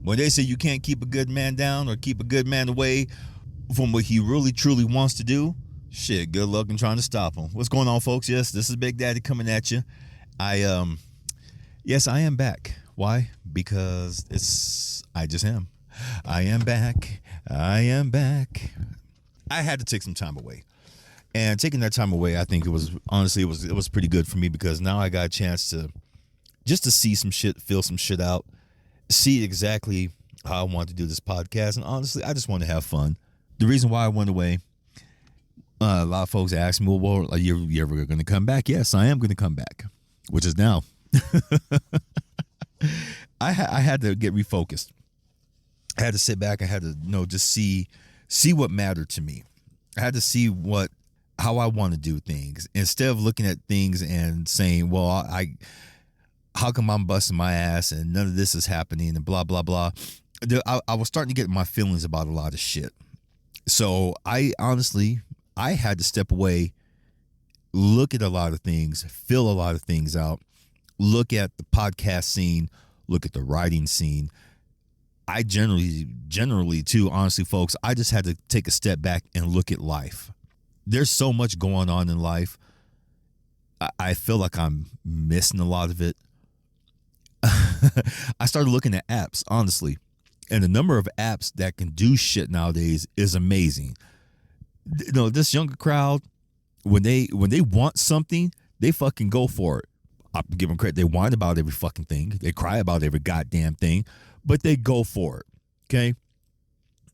When they say you can't keep a good man down or keep a good man away from what he really truly wants to do, shit, good luck in trying to stop him. What's going on, folks? Yes, this is Big Daddy coming at you. Yes, I am back. Why? Because I just am. I am back. I am back. I had to take some time away. And taking that time away, I think it was pretty good for me because now I got a chance to just to see some shit, feel some shit out, see exactly how I want to do this podcast. And honestly, I just want to have fun. The reason why I went away, a lot of folks ask me, well, are you ever going to come back? Yes, I am going to come back, which is now. I had to get refocused. I had to sit back. I had to just see what mattered to me. I had to see how I want to do things instead of looking at things and saying, well, how come I'm busting my ass and none of this is happening and blah, blah, blah. I was starting to get my feelings about a lot of shit. So I had to step away, look at a lot of things, fill a lot of things out, look at the podcast scene, look at the writing scene. I generally too, honestly, folks, I just had to take a step back and look at life. There's so much going on in life. I feel like I'm missing a lot of it. I started looking at apps, honestly, and the number of apps that can do shit nowadays is amazing. This younger crowd, when they want something, they fucking go for it. I give them credit. They whine about every fucking thing. They cry about every goddamn thing, but they go for it. Okay.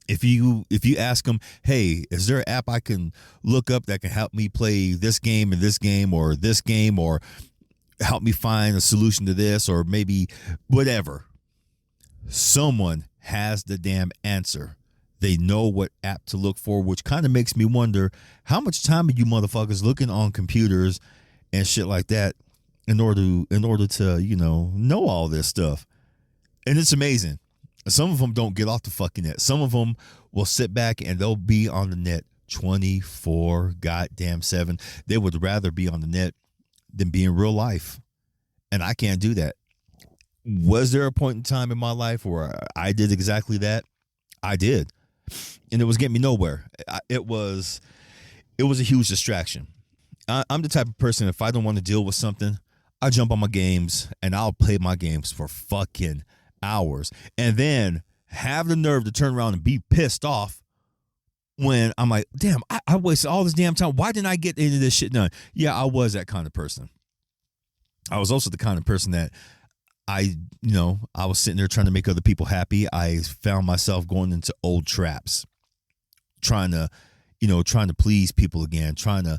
If you ask them, hey, is there an app I can look up that can help me play this game and this game or this game or help me find a solution to this or maybe whatever, someone has the damn answer. They know what app to look for, which kind of makes me wonder how much time are you motherfuckers looking on computers and shit like that in order to know all this stuff. And it's amazing. Some of them don't get off the fucking net. Some of them will sit back and they'll be on the net 24 goddamn 7. They would rather be on the net than be in real life. And I can't do that. Was there a point in time in my life where I did exactly that? I did. And it was getting me nowhere. It was a huge distraction. I'm the type of person, if I don't want to deal with something, I jump on my games and I'll play my games for fucking hours and then have the nerve to turn around and be pissed off when I'm like, damn, I wasted all this damn time. Why didn't I get any of this shit done? Yeah, I was that kind of person. I was also the kind of person that I was sitting there trying to make other people happy. I found myself going into old traps, trying to please people again, trying to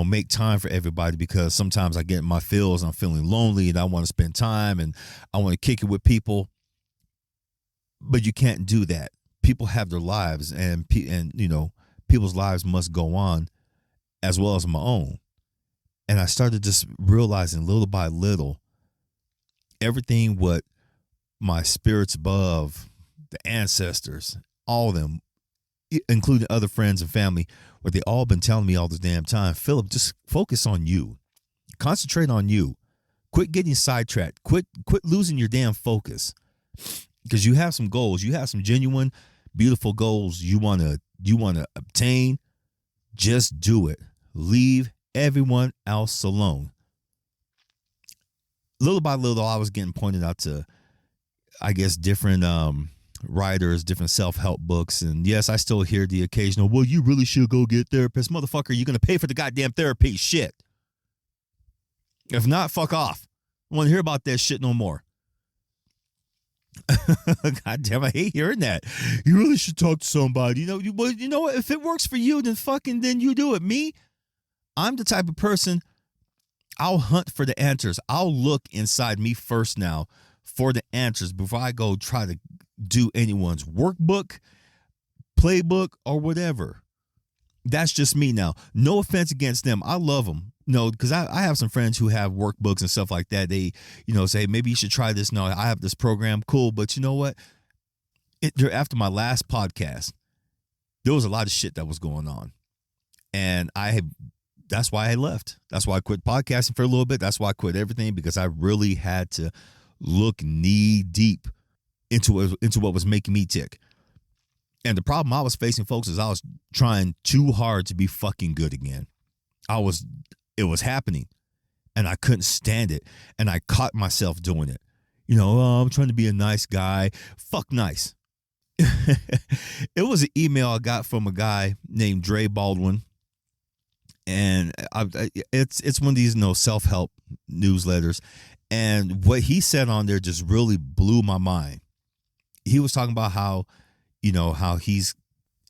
make time for everybody because sometimes I get in my feels and I'm feeling lonely and I want to spend time and I want to kick it with people. But you can't do that. People have their lives and people's lives must go on as well as my own. And I started just realizing little by little everything what my spirits above, the ancestors, all of them, including other friends and family, what they all been telling me all this damn time. Philip, just focus on you. Concentrate on you. Quit getting sidetracked. Quit losing your damn focus. Because you have some goals. You have some genuine, beautiful goals you want to obtain. Just do it. Leave everyone else alone. Little by little, I was getting pointed out to, I guess, different writers, different self-help books. And yes, I still hear the occasional, well, you really should go get a therapist. Motherfucker, you're going to pay for the goddamn therapy. Shit. If not, fuck off. I don't want to hear about that shit no more. God damn, I hate hearing that. You really should talk to somebody. You know what? If it works for you, then you do it. Me, I'm the type of person, I'll hunt for the answers. I'll look inside me first now for the answers before I go try to do anyone's workbook, playbook, or whatever. That's just me now. No offense against them. I love them. Because I have some friends who have workbooks and stuff like that. They, say, maybe you should try this. No, I have this program. Cool. But you know what? After my last podcast, there was a lot of shit that was going on. And that's why I left. That's why I quit podcasting for a little bit. That's why I quit everything, because I really had to look knee deep into what was making me tick. And the problem I was facing, folks, is I was trying too hard to be fucking good again. It was happening, and I couldn't stand it, and I caught myself doing it. I'm trying to be a nice guy. Fuck nice. It was an email I got from a guy named Dre Baldwin, and it's one of these self-help newsletters, and what he said on there just really blew my mind. He was talking about how he's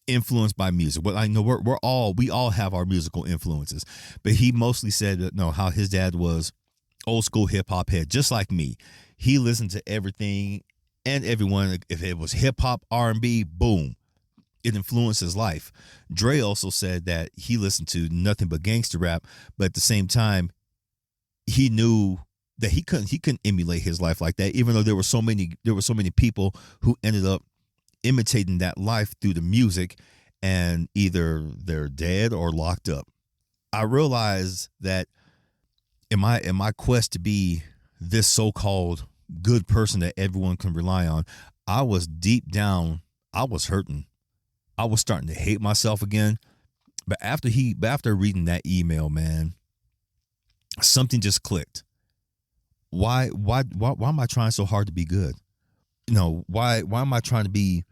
influenced by music. Well, I know we all have our musical influences, but he mostly said that how his dad was old school hip hop head, just like me. He listened to everything and everyone. If it was hip hop, R&B, boom, it influenced his life. Dre also said that he listened to nothing but gangster rap, but at the same time, he knew that he couldn't emulate his life like that, even though there were so many people who ended up imitating that life through the music, and either they're dead or locked up. I realized that in my quest to be this so-called good person that everyone can rely on, I was deep down, I was hurting. I was starting to hate myself again. But after reading that email, man, something just clicked. Why am I trying so hard to be good? Why am I trying to be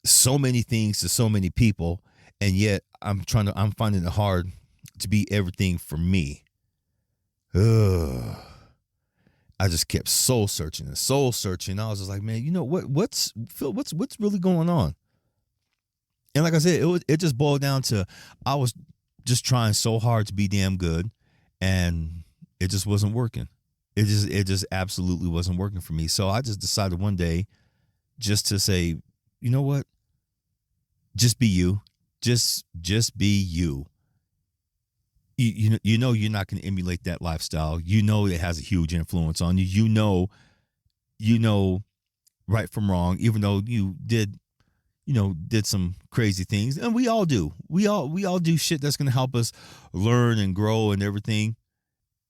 so many things to so many people, and yet I'm finding it hard to be everything for me? Ugh. I just kept soul searching. I was just like, man, what's really going on? And like I said, it just boiled down to I was just trying so hard to be damn good, and it just wasn't working. It just absolutely wasn't working for me. So I just decided one day just to say, you know what? Just be you. Just be you. You're not going to emulate that lifestyle. It has a huge influence on you. You know right from wrong, even though you did some crazy things, and we all do. We all do shit that's going to help us learn and grow and everything.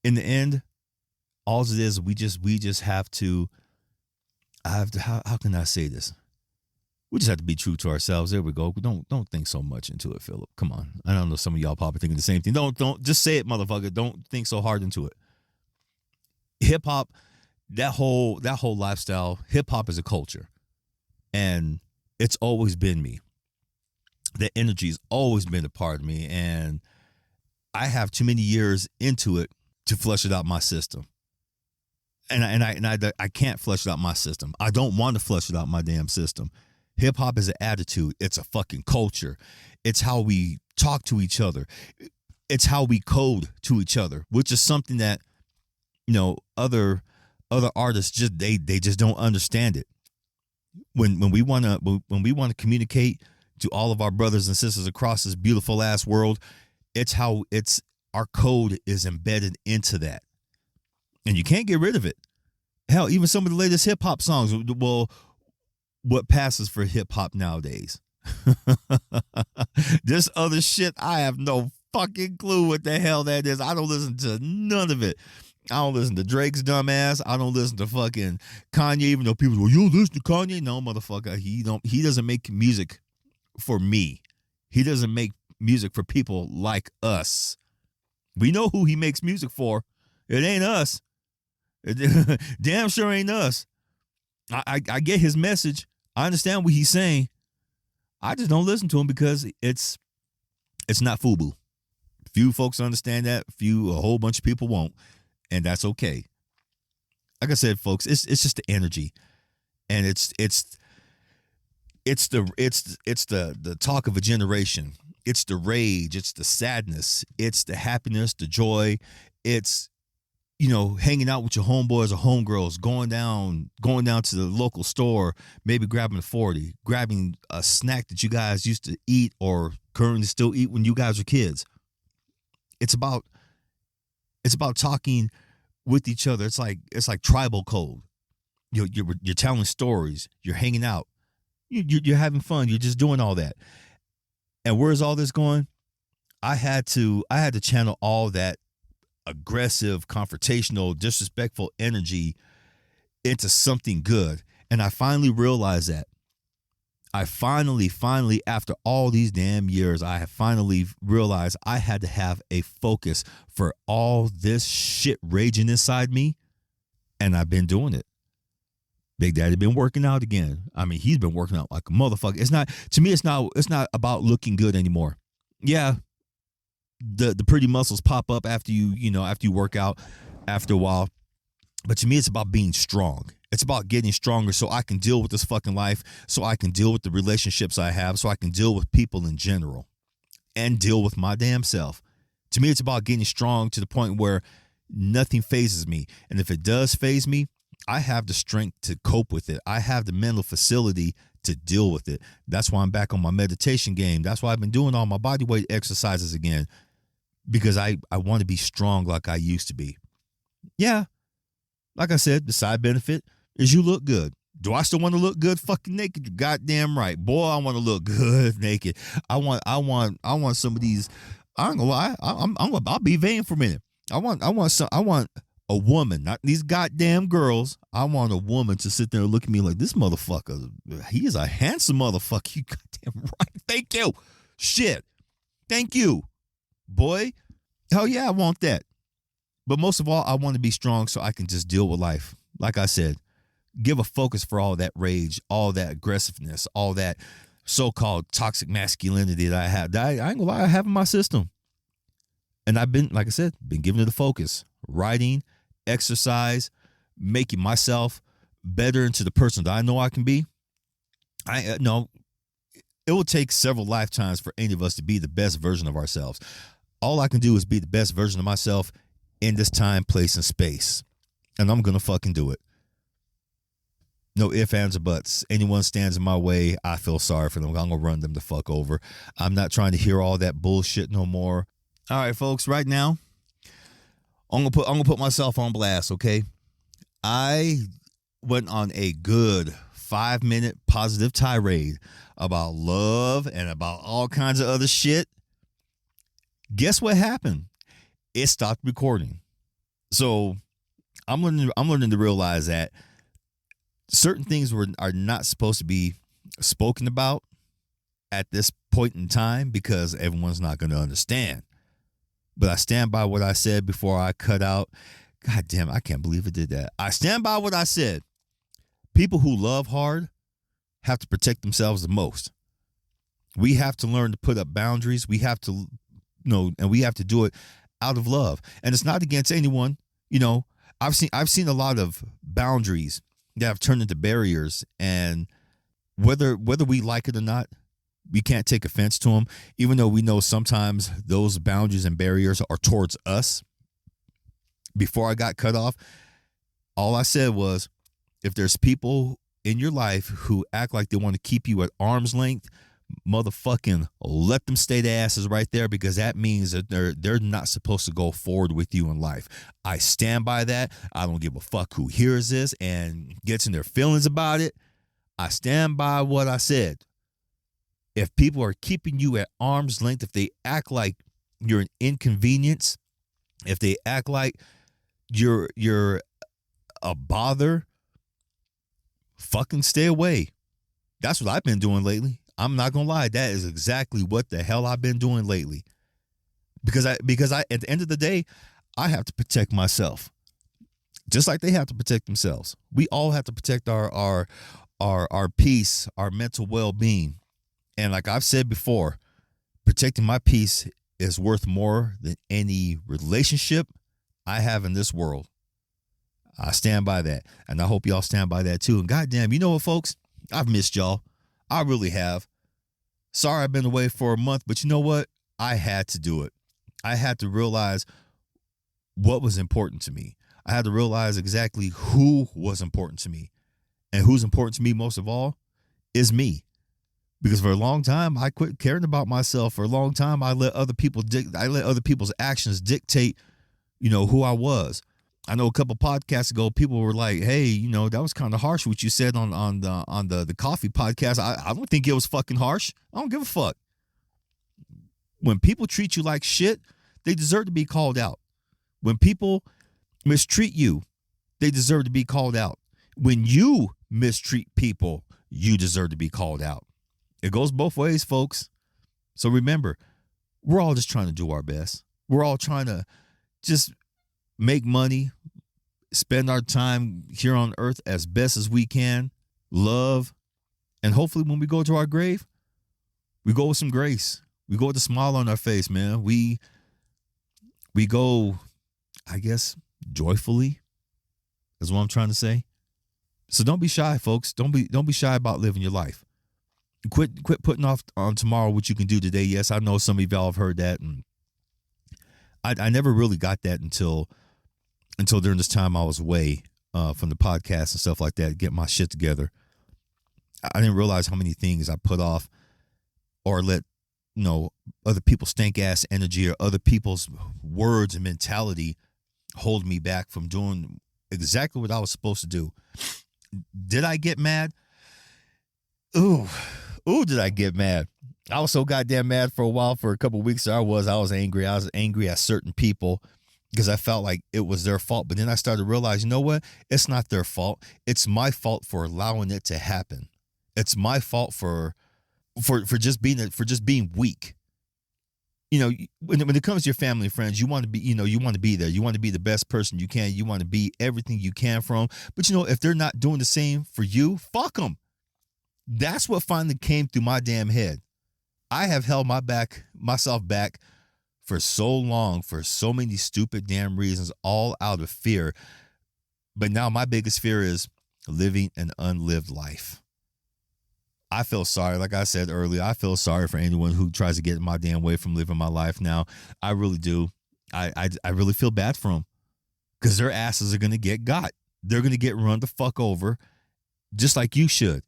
In the end, all it is, we just have to. How can I say this? We just have to be true to ourselves. There we go. Don't think so much into it, Philip. Come on. I don't know, some of y'all probably thinking the same thing. Don't just say it, motherfucker. Don't think so hard into it. Hip hop, that whole lifestyle, hip hop is a culture. And it's always been me. The energy's always been a part of me, and I have too many years into it to flush it out my system. And I can't flush it out my system. I don't want to flush it out my damn system. Hip hop is an attitude. It's a fucking culture. It's how we talk to each other. It's how we code to each other, which is something that other artists just don't understand it. When we want to communicate to all of our brothers and sisters across this beautiful ass world, it's our code is embedded into that, and you can't get rid of it. Hell, even some of the latest hip hop songs. Well, what passes for hip hop nowadays? This other shit, I have no fucking clue what the hell that is. I don't listen to none of it. I don't listen to Drake's dumbass. I don't listen to fucking Kanye, even though people go, you don't listen to Kanye? No, motherfucker. He doesn't make music for me. He doesn't make music for people like us. We know who he makes music for. It ain't us. Damn sure ain't us. I get his message. I understand what he's saying. I just don't listen to him because it's not FUBU. Few folks understand that. A whole bunch of people won't, and that's okay. Like I said, folks, it's just the energy, and it's the talk of a generation. It's the rage. It's the sadness. It's the happiness, the joy. It's hanging out with your homeboys or homegirls, going down to the local store, maybe grabbing a 40, grabbing a snack that you guys used to eat or currently still eat when you guys were kids. It's about talking with each other. It's like tribal code. You're telling stories. You're hanging out. You're having fun. You're just doing all that. And where's all this going? I had to channel all that aggressive, confrontational, disrespectful energy into something good. And I finally realized that. I finally, after all these damn years, I have finally realized I had to have a focus for all this shit raging inside me. And I've been doing it. Big Daddy been working out again. I mean, he's been working out like a motherfucker. It's not, to me, it's not about looking good anymore. Yeah, the pretty muscles pop up after you work out after a while. But to me, it's about being strong. It's about getting stronger so I can deal with this fucking life, so I can deal with the relationships I have, so I can deal with people in general and deal with my damn self. To me, it's about getting strong to the point where nothing phases me. And if it does phase me, I have the strength to cope with it. I have the mental facility to deal with it. That's why I'm back on my meditation game. That's why I've been doing all my body weight exercises again, because I want to be strong like I used to be. Yeah, like I said, the side benefit is you look good. Do I still want to look good fucking naked? You're goddamn right. Boy, I want to look good naked. I want some of these. I ain't gonna lie. I'll be vain for a minute. I want a woman, not these goddamn girls. I want a woman to sit there and look at me like, this motherfucker, he is a handsome motherfucker. You goddamn right. Thank you. Shit. Thank you. Boy. Hell yeah, I want that. But most of all, I want to be strong so I can just deal with life. Like I said, give a focus for all that rage, all that aggressiveness, all that so-called toxic masculinity that I have. I ain't gonna lie, I have in my system. And I've been, like I said, been giving it a focus. Writing, exercise, making myself better into the person that I know I can be. It will take several lifetimes for any of us to be the best version of ourselves. All I can do is be the best version of myself in this time, place, and space. And I'm going to fucking do it. No ifs, ands, or buts. Anyone stands in my way, I feel sorry for them. I'm going to run them the fuck over. I'm not trying to hear all that bullshit no more. All right, folks, right now, I'm gonna put myself on blast, okay? I went on a good 5-minute positive tirade about love and about all kinds of other shit. Guess what happened? It stopped recording. So I'm learning to realize that certain things are not supposed to be spoken about at this point in time because everyone's not going to understand. But I stand by what I said before I cut out. God damn, I can't believe it did that. I stand by what I said. People who love hard have to protect themselves the most. We have to learn to put up boundaries. We have to, and we have to do it out of love. And it's not against anyone. I've seen a lot of boundaries that have turned into barriers, and whether we like it or not, we can't take offense to them, even though we know sometimes those boundaries and barriers are towards us. Before I got cut off, all I said was, if there's people in your life who act like they want to keep you at arm's length, motherfucking let them stay their asses right there, because that means that they're not supposed to go forward with you in life. I stand by that. I don't give a fuck who hears this and gets in their feelings about it. I stand by what I said. If people are keeping you at arm's length, if they act like you're an inconvenience, if they act like you're a bother, fucking stay away. That's what I've been doing lately. I'm not gonna lie, that is exactly what the hell I've been doing lately. Because I at the end of the day, I have to protect myself. Just like they have to protect themselves. We all have to protect our peace, our mental well-being. And like I've said before, protecting my peace is worth more than any relationship I have in this world. I stand by that. And I hope y'all stand by that too. And goddamn, you know what, folks? I've missed y'all. I really have. Sorry I've been away for a month, but you know what? I had to do it. I had to realize what was important to me. I had to realize exactly who was important to me. And who's important to me most of all is me. Because for a long time, I quit caring about myself. For a long time, I let other people's actions dictate, who I was. I know a couple podcasts ago, people were like, "Hey, that was kind of harsh what you said on the coffee podcast." I don't think it was fucking harsh. I don't give a fuck. When people treat you like shit, they deserve to be called out. When people mistreat you, they deserve to be called out. When you mistreat people, you deserve to be called out. It goes both ways, folks. So remember, we're all just trying to do our best. We're all trying to just make money, spend our time here on earth as best as we can, love, and hopefully when we go to our grave, we go with some grace. We go with a smile on our face, man. We go, I guess, joyfully, is what I'm trying to say. So don't be shy, folks. Don't be shy about living your life. Quit putting off on tomorrow what you can do today. Yes, I know some of y'all have heard that, and I never really got that until during this time I was away from the podcast and stuff like that, get my shit together. I didn't realize how many things I put off or let other people's stank ass energy or other people's words and mentality hold me back from doing exactly what I was supposed to do. Did I get mad? Ooh, did I get mad? I was so goddamn mad for a while. For a couple of weeks I was angry. I was angry at certain people because I felt like it was their fault. But then I started to realize, you know what? It's not their fault. It's my fault for allowing it to happen. It's my fault for just being weak. When it comes to your family and friends, you want to be, you want to be there. You want to be the best person you can. You want to be everything you can for them. But if they're not doing the same for you, fuck them. That's what finally came through my damn head. I have held myself back for so long, for so many stupid damn reasons, all out of fear. But now my biggest fear is living an unlived life. I feel sorry. Like I said earlier, I feel sorry for anyone who tries to get in my damn way from living my life now. I really do. I really feel bad for them because their asses are going to get got. They're going to get run the fuck over just like you should.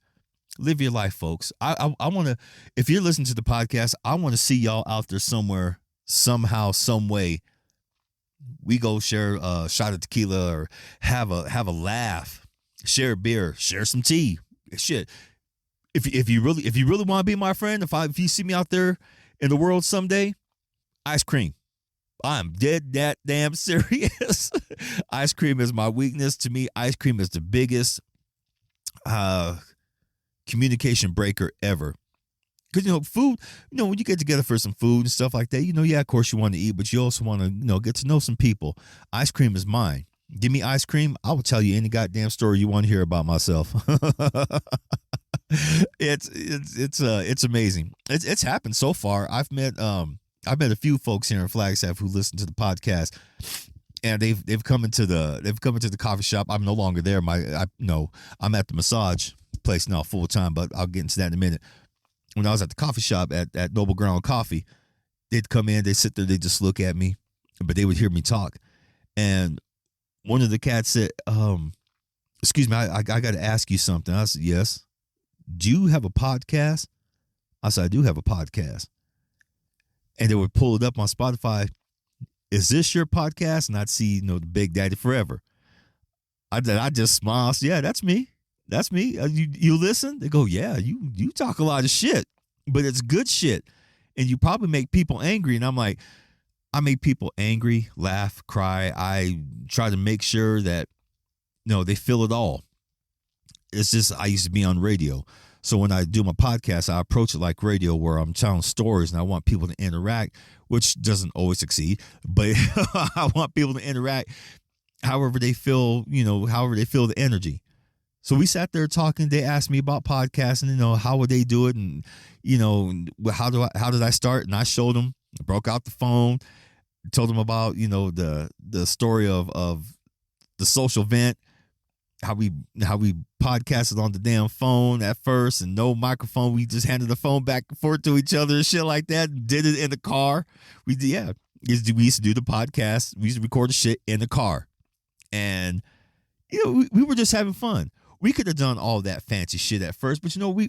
Live your life, folks. I want to, if you're listening to the podcast, I want to see y'all out there somewhere, somehow, some way. We go share a shot of tequila or have a laugh, share a beer, share some tea. Shit. If you really want to be my friend, if you see me out there in the world someday, ice cream. I'm dead that damn serious. Ice cream is my weakness. To me, ice cream is the biggest communication breaker ever. Because food, when you get together for some food and stuff like that, of course you want to eat, but you also want to get to know some people. Ice cream is mine. Give me ice cream, I will tell you any goddamn story you want to hear about myself. It's amazing. It's happened so far. I've met a few folks here in Flagstaff who listen to the podcast, and they've come into the coffee shop. I'm no longer there. I'm at the massage place now full time, but I'll get into that in a minute. When I was at the coffee shop at Noble Ground Coffee, they'd come in, they'd sit there, they'd just look at me, but they would hear me talk. And one of the cats said, excuse me, I got to ask you something. I said, yes. Do you have a podcast? I said, I do have a podcast. And they would pull it up on Spotify. Is this your podcast? And I'd see, the Big Daddy Forever. I just smiled. Yeah, that's me. That's me. You listen? They go, yeah, you talk a lot of shit, but it's good shit. And you probably make people angry. And I'm like, I make people angry, laugh, cry. I try to make sure that, they feel it all. It's just, I used to be on radio. So when I do my podcast, I approach it like radio, where I'm telling stories and I want people to interact, which doesn't always succeed, but I want people to interact however they feel, however they feel the energy. So we sat there talking. They asked me about podcasting, how would they do it? And, how did I start? And I showed them, I broke out the phone, told them about, the story of the social vent, how we podcasted on the damn phone at first and no microphone. We just handed the phone back and forth to each other and shit like that. Did it in the car. We used to do the podcast. We used to record the shit in the car. And, we were just having fun. We could have done all that fancy shit at first, but we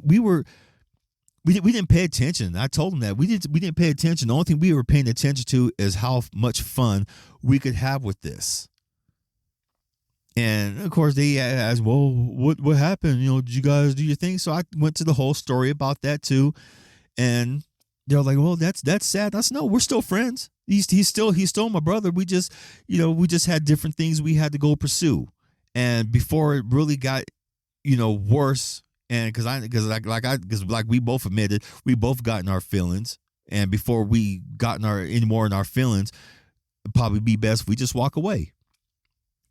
didn't pay attention. I told them that we didn't pay attention. The only thing we were paying attention to is how much fun we could have with this. And of course they asked, well, what happened? Did you guys do your thing? So I went to the whole story about that too. And they're like, well, that's sad. I said, no, we're still friends. He's still my brother. We just had different things we had to go pursue. And before it really got worse. And because we both admitted, we both got in our feelings. And before we got any more in our feelings, it'd probably be best if we just walk away.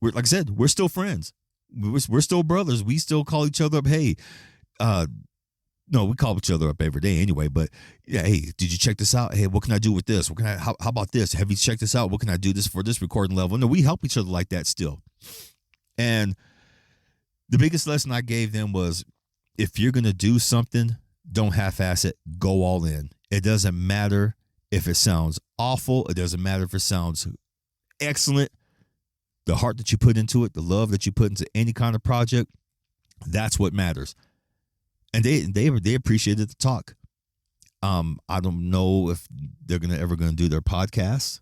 Like I said, we're still friends. We're still brothers. We still call each other up. Hey, no, we call each other up every day anyway. But yeah, hey, did you check this out? Hey, what can I do with this? How about this? Have you checked this out? What can I do this for this recording level? No, we help each other like that still. And the biggest lesson I gave them was, if you're gonna do something, don't half-ass it. Go all in. It doesn't matter if it sounds awful. It doesn't matter if it sounds excellent. The heart that you put into it, the love that you put into any kind of project, that's what matters. And they appreciated the talk. I don't know if they're ever gonna do their podcast.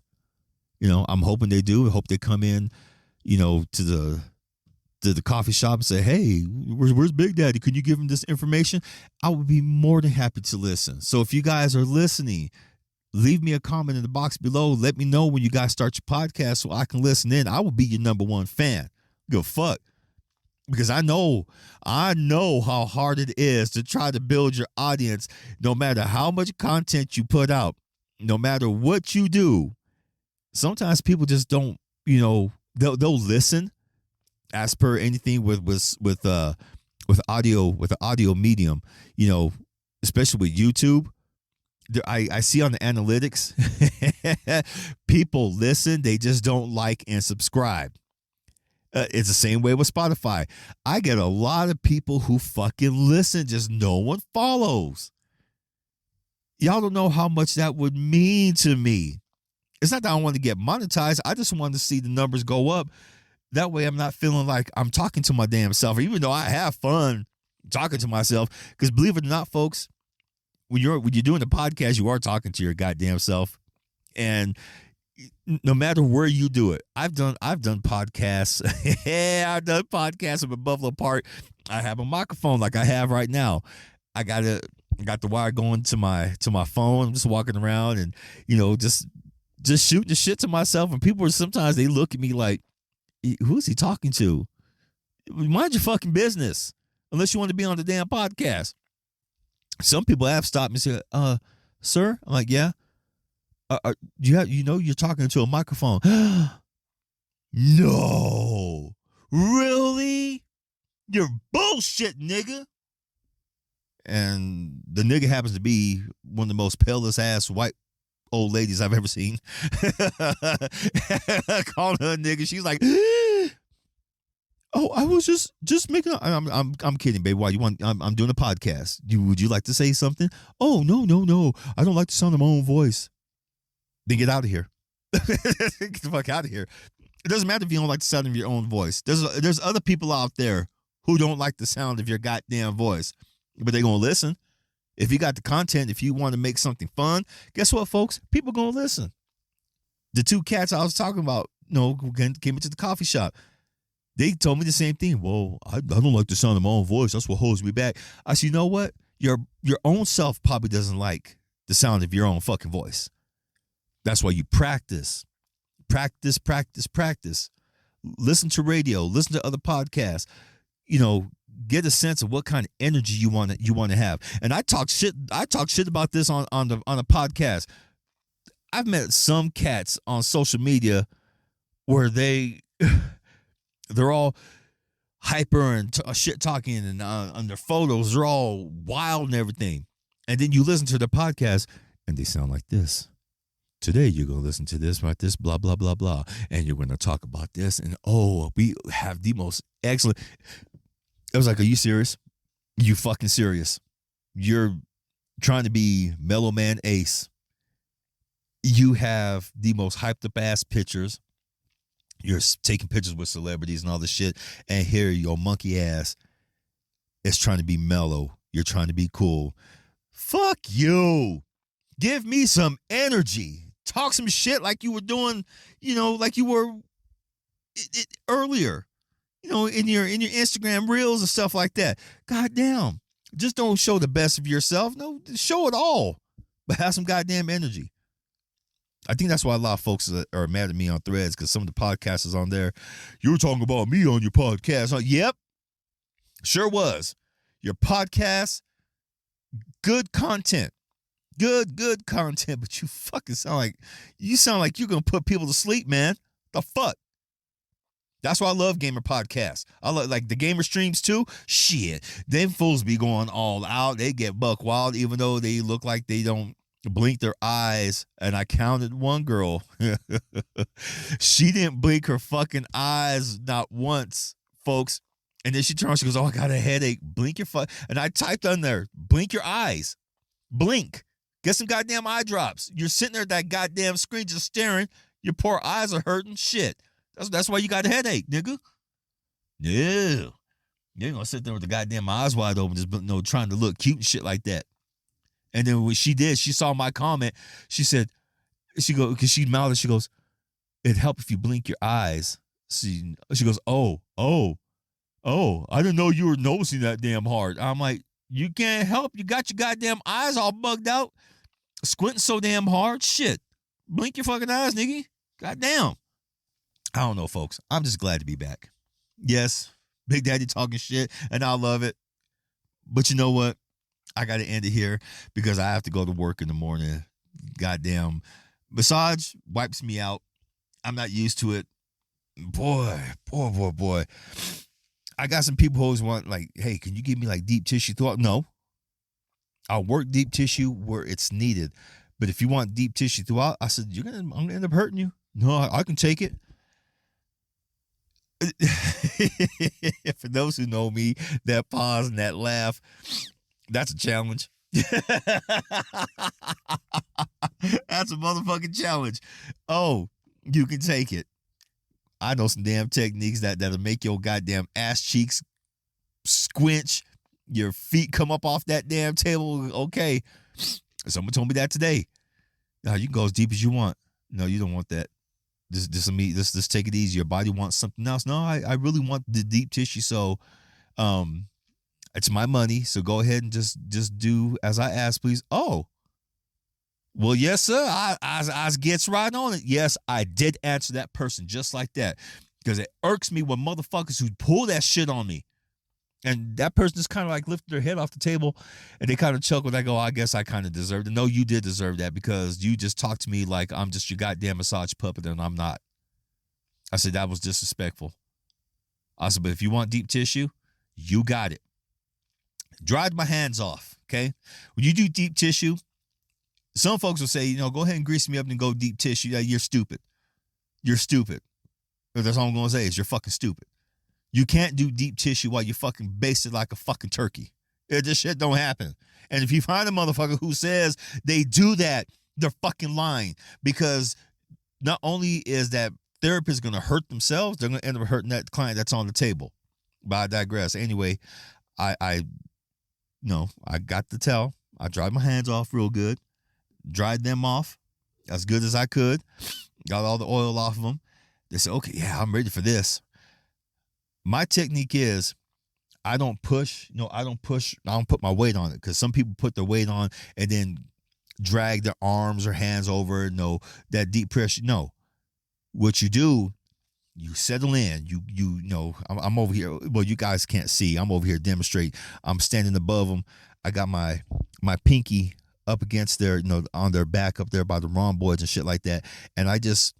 I'm hoping they do. I hope they come in, to the coffee shop and say, hey, where's Big Daddy? Can you give him this information? I would be more than happy to listen. So if you guys are listening, leave me a comment in the box below. Let me know when you guys start your podcast so I can listen in. I will be your number one fan. Go fuck. Because I know how hard it is to try to build your audience, no matter how much content you put out, no matter what you do. Sometimes people just don't, they'll listen as per anything with audio medium, especially with YouTube. I see on the analytics, people listen, they just don't like and subscribe. It's the same way with Spotify. I get a lot of people who fucking listen, just no one follows. Y'all don't know how much that would mean to me. It's not that I want to get monetized. I just want to see the numbers go up. That way I'm not feeling like I'm talking to my damn self, even though I have fun talking to myself. Because believe it or not, folks, when you're doing the podcast, you are talking to your goddamn self. And no matter where you do it, I've done podcasts. I've done podcasts up at Buffalo Park. I have a microphone like I have right now. I got the wire going to my phone. I'm just walking around and just shooting the shit to myself. And people sometimes they look at me like, who is he talking to? Mind your fucking business, unless you want to be on the damn podcast. Some people have stopped me and said, sir? I'm like, yeah. You're talking to a microphone. No. Really? You're bullshit, nigga. And the nigga happens to be one of the most palest ass white old ladies I've ever seen. Calling her a nigga. She's like, oh, I was just making. I'm kidding, baby. Why you want? I'm doing a podcast. Would you like to say something? Oh, no. I don't like the sound of my own voice. Then get out of here. Get the fuck out of here. It doesn't matter if you don't like the sound of your own voice. There's other people out there who don't like the sound of your goddamn voice, but they're gonna listen. If you got the content, if you want to make something fun, guess what, folks? People gonna listen. The two cats I was talking about, who came into the coffee shop, they told me the same thing. Well, I don't like the sound of my own voice. That's what holds me back. I said, you know what? Your own self probably doesn't like the sound of your own fucking voice. That's why you practice. Listen to radio. Listen to other podcasts. Get a sense of what kind of energy you want to have. And I talk shit about this on a podcast. I've met some cats on social media where they're all hyper and shit talking, and on their photos they're all wild and everything. And then you listen to the podcast and they sound like this. Today you're going to listen to this, right? This, blah, blah, blah, blah. And you're going to talk about this. And, we have the most excellent. It was like, are you serious? You fucking serious? You're trying to be Mellow Man Ace. You have the most hyped up ass pictures. You're taking pictures with celebrities and all this shit. And here your monkey ass is trying to be mellow. You're trying to be cool. Fuck you. Give me some energy. Talk some shit like you were doing, like you were earlier, in your Instagram reels and stuff like that. Goddamn. Just don't show the best of yourself. No, show it all. But have some goddamn energy. I think that's why a lot of folks are mad at me on Threads, because some of the podcasters on there, you were talking about me on your podcast. Yep. Sure was. Your podcast, good content. Good content, but you fucking sound like you're gonna put people to sleep, man. The fuck? That's why I love gamer podcasts. I love like the gamer streams too. Shit, them fools be going all out. They get buck wild, even though they look like they don't blink their eyes. And I counted one girl. She didn't blink her fucking eyes not once, folks. And then she turns, she goes, "Oh, I got a headache. Blink your fuck." And I typed on there, "Blink your eyes. Blink. Get some goddamn eye drops. You're sitting there at that goddamn screen just staring. Your poor eyes are hurting. Shit. That's why you got a headache, nigga." No. You ain't gonna sit there with the goddamn eyes wide open, just trying to look cute and shit like that. And then when she did, she saw my comment. She said, because she mouthed, she goes, "It'd help if you blink your eyes." She goes, oh, I didn't know you were noticing that damn hard. I'm like, you can't help. You got your goddamn eyes all bugged out, squinting so damn hard. Shit. Blink your fucking eyes, nigga. Goddamn. I don't know, folks. I'm just glad to be back. Yes, Big Daddy talking shit, and I love it. But you know what? I got to end it here because I have to go to work in the morning. Goddamn. Massage wipes me out. I'm not used to it. Boy. I got some people who always want, like, "Hey, can you give me, like, deep tissue thought?" No. I'll work deep tissue where it's needed. But if you want deep tissue throughout, I said, I'm going to end up hurting you. No, I can take it. For those who know me, that pause and that laugh, that's a challenge. That's a motherfucking challenge. Oh, you can take it. I know some damn techniques that'll make your goddamn ass cheeks squinch, your feet come up off that damn table. Okay. Someone told me that today. You can go as deep as you want. No, you don't want that. Just take it easy. Your body wants something else. No, I really want the deep tissue. So, it's my money. So go ahead and just do as I ask, please. Oh, well, yes, sir. I gets right on it. Yes, I did answer that person just like that because it irks me when motherfuckers who pull that shit on me. And that person just kind of like lifted their head off the table and they kind of chuckled. I go, "I guess I kind of deserved it." No, you did deserve that because you just talked to me like I'm just your goddamn massage puppet and I'm not. I said, that was disrespectful. I said, but if you want deep tissue, you got it. Dried my hands off, okay? When you do deep tissue, some folks will say, go ahead and grease me up and go deep tissue. Yeah, you're stupid. You're stupid. That's all I'm going to say is you're fucking stupid. You can't do deep tissue while you fucking basted like a fucking turkey. This shit don't happen. And if you find a motherfucker who says they do that, they're fucking lying. Because not only is that therapist going to hurt themselves, they're going to end up hurting that client that's on the table. But I digress. Anyway, I got the towel. I dried my hands off real good. Dried them off as good as I could. Got all the oil off of them. They said, "Okay, yeah, I'm ready for this." My technique is I don't push. I don't put my weight on it because some people put their weight on and then drag their arms or hands over it. No, that deep pressure. No. What you do, you settle in. I'm over here. Well, you guys can't see. I'm over here demonstrate. I'm standing above them. I got my pinky up against their, on their back up there by the rhomboids and shit like that. And I just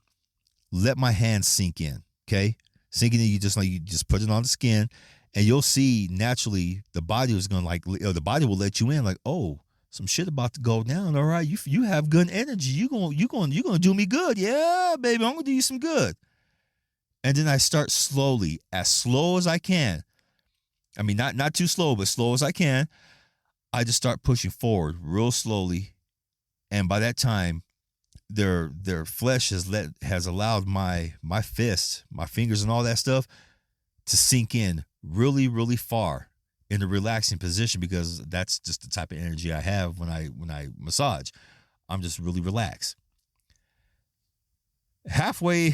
let my hands sink in. Okay. Sinking in, you just put it on the skin and you'll see naturally the body is going to the body will let you in like, oh, some shit about to go down. All right. You have good energy. You going to do me good. Yeah, baby. I'm going to do you some good. And then I start slowly, as slow as I can. I mean, not too slow, but slow as I can. I just start pushing forward real slowly. And by that time, their flesh has allowed my fists, my fingers and all that stuff to sink in really, really far in a relaxing position because that's just the type of energy I have when I massage. I'm just really relaxed. Halfway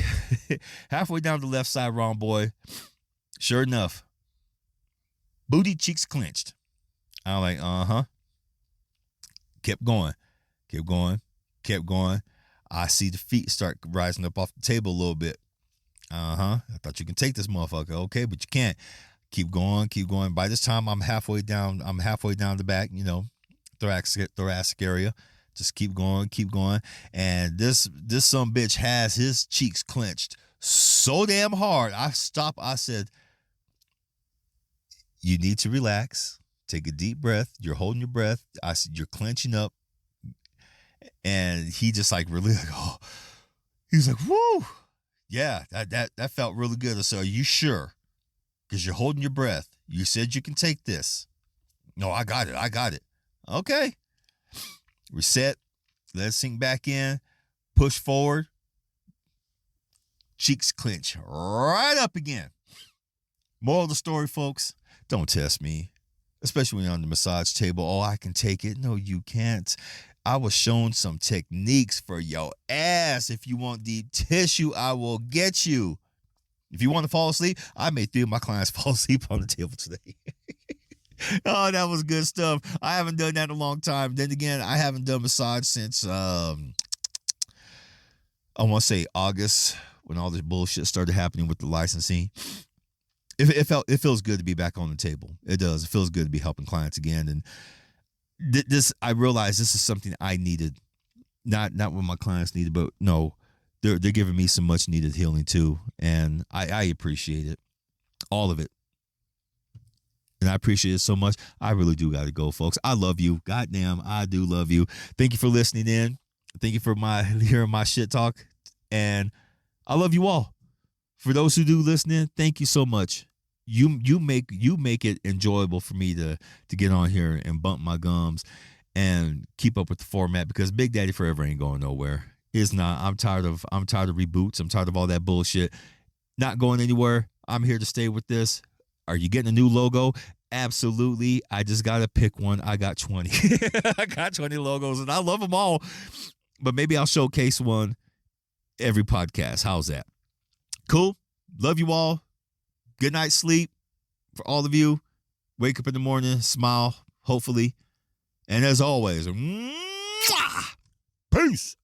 down the left side, wrong boy. Sure enough, booty cheeks clenched. I'm like, Kept going. I see the feet start rising up off the table a little bit. I thought you can take this motherfucker. Okay, but you can't. keep going, keep going. By this time, I'm halfway down the back, thoracic area. Just keep going, and this some bitch has his cheeks clenched so damn hard. I stopped. I said, "You need to relax. Take a deep breath. You're holding your breath." I said, "You're clenching up," and he just like really like, oh, he's like, "Woo, yeah, that felt really good." So, are you sure? Because you're holding your breath. You said you can take this. No, I got it. Okay. Reset. Let it sink back in. Push forward. Cheeks clench right up again. Moral of the story, folks, don't test me. Especially when you're on the massage table. Oh, I can take it. No, you can't. I was shown some techniques for your ass. If you want deep tissue, I will get you. If you want to fall asleep, I made 3 of my clients fall asleep on the table today. Oh, that was good stuff. I haven't done that in a long time. Then again, I haven't done massage since, I want to say August, when all this bullshit started happening with the licensing. It feels good to be back on the table. It does. It feels good to be helping clients again. And I realized this is something I needed. Not what my clients needed, but no, they're giving me some much needed healing too. And I appreciate it. All of it. And I appreciate it so much. I really do got to go, folks. I love you. Goddamn, I do love you. Thank you for listening in. Thank you for hearing my shit talk. And I love you all. For those who do listen in, thank you so much. You make it enjoyable for me to get on here and bump my gums and keep up with the format, because Big Daddy Forever ain't going nowhere. It's not. I'm tired of reboots. I'm tired of all that bullshit. Not going anywhere. I'm here to stay with this. Are you getting a new logo? Absolutely. I just got to pick one. I got 20. I got 20 logos and I love them all. But maybe I'll showcase one every podcast. How's that? Cool. Love you all. Good night's sleep for all of you. Wake up in the morning, smile, hopefully. And as always, mwah! Peace.